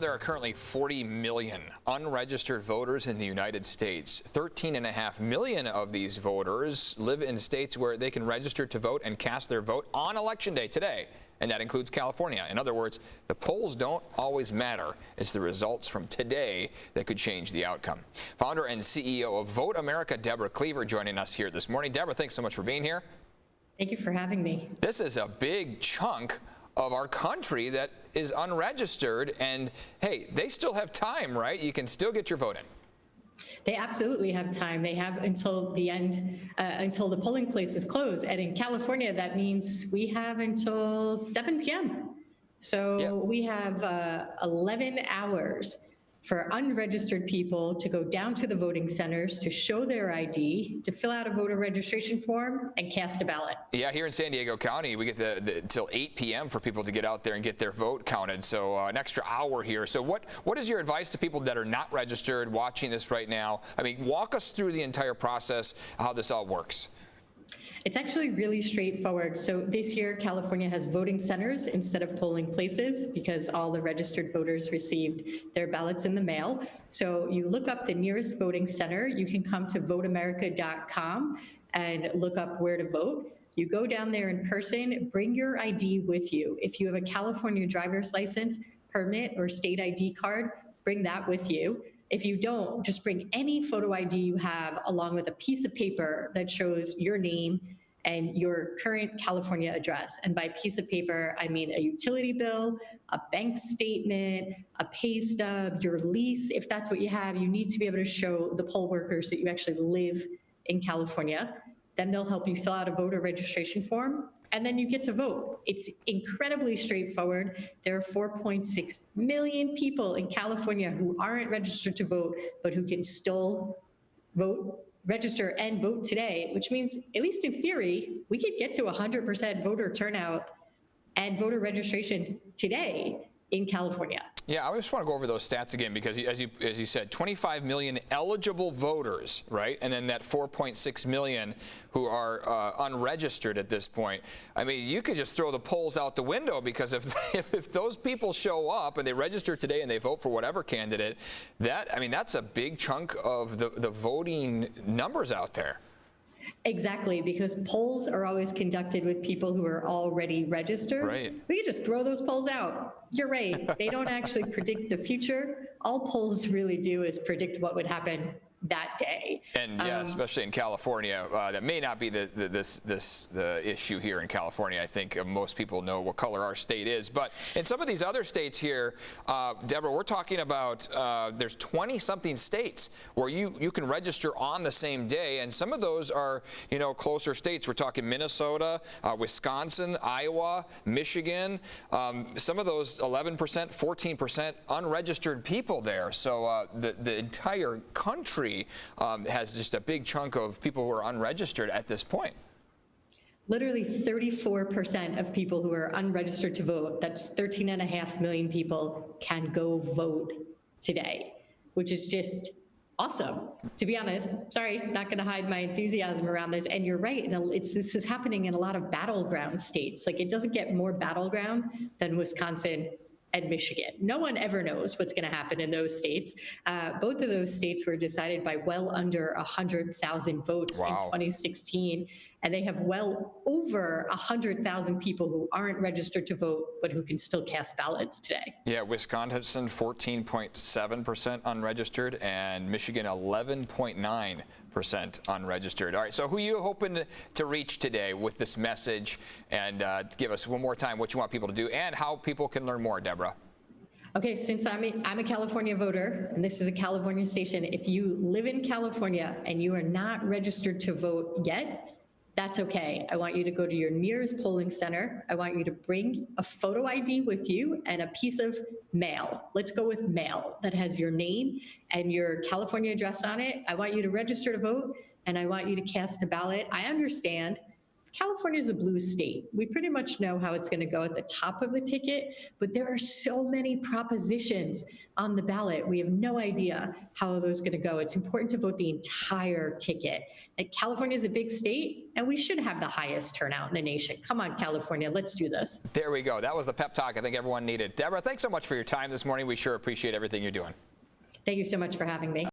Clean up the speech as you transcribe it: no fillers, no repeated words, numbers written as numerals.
There are currently 40 million unregistered voters in the United States. 13.5 million of these voters live in states where they can register to vote and cast their vote on Election Day today, and that includes California. In other words, the polls don't always matter. It's the results from today that could change the outcome. Founder and CEO of VoteAmerica, Debra Cleaver, joining us here this morning. Debra, thanks so much for being here. Thank you for having me. This is a big chunk of our country that is unregistered, and hey, they still have time, right? You can still get your vote in. They absolutely have time. They have until the end, until the polling places close. And in California, that means we have until 7 p.m. So we have 11 hours for unregistered people to go down to the voting centers, to show their ID, to fill out a voter registration form, and cast a ballot. Yeah, here in San Diego County, we get until 8 p.m. for people to get out there and get their vote counted, so an extra hour here. So what is your advice to people that are not registered watching this right now? I mean, walk us through the entire process, how this all works. It's actually really straightforward. So this year, California has voting centers instead of polling places because all the registered voters received their ballots in the mail. So you look up the nearest voting center. You can come to VoteAmerica.com and look up where to vote. You go down there in person, bring your ID with you. If you have a California driver's license, permit, or state ID card, bring that with you. If you don't, just bring any photo ID you have along with a piece of paper that shows your name and your current California address. And by piece of paper, I mean a utility bill, a bank statement, a pay stub, your lease. If that's what you have, you need to be able to show the poll workers that you actually live in California. Then they'll help you fill out a voter registration form, and then you get to vote. It's incredibly straightforward. There are 4.6 million people in California who aren't registered to vote, but who can still vote, register and vote today, which means, at least in theory, we could get to 100% voter turnout and voter registration today in California. Yeah, I just want to go over those stats again because, as you said, 25 million eligible voters, right? And then that 4.6 million who are unregistered at this point. I mean, you could just throw the polls out the window because if those people show up and they register today and they vote for whatever candidate, that's a big chunk of the voting numbers out there. Exactly, because polls are always conducted with people who are already registered. Right. We can just throw those polls out. You're right. They don't actually predict the future. All polls really do is predict what would happen that day. And yeah, especially in California, that may not be the issue here in California. I think most people know what color our state is. But in some of these other states here, Debra, we're talking about there's 20-something states where you can register on the same day, and some of those are closer states. We're talking Minnesota, Wisconsin, Iowa, Michigan. Some of those 11%, 14% unregistered people there. So the entire country has just a big chunk of people who are unregistered at this point. Literally 34% of people who are unregistered to vote, that's 13.5 million people, can go vote today, which is just awesome. To be honest, sorry, not going to hide my enthusiasm around this. And you're right, this is happening in a lot of battleground states. Like, it doesn't get more battleground than Wisconsin and Michigan. No one ever knows what's going to happen in those states. Both of those states were decided by well under 100,000 votes in 2016, and they have well over 100,000 people who aren't registered to vote, but who can still cast ballots today. Yeah, Wisconsin 14.7% unregistered, and Michigan 11.9% unregistered. All right, so who are you hoping to reach today with this message? And give us one more time what you want people to do and how people can learn more, Debra. Okay, since I'm a California voter, and this is a California station, if you live in California and you are not registered to vote yet, that's okay. I want you to go to your nearest polling center. I want you to bring a photo ID with you and a piece of mail. Let's go with mail that has your name and your California address on it. I want you to register to vote, and I want you to cast a ballot. I understand California is a blue state. We pretty much know how it's going to go at the top of the ticket, but there are so many propositions on the ballot. We have no idea how those are going to go. It's important to vote the entire ticket. And California is a big state, and we should have the highest turnout in the nation. Come on, California, let's do this. There we go. That was the pep talk I think everyone needed. Debra, thanks so much for your time this morning. We sure appreciate everything you're doing. Thank you so much for having me.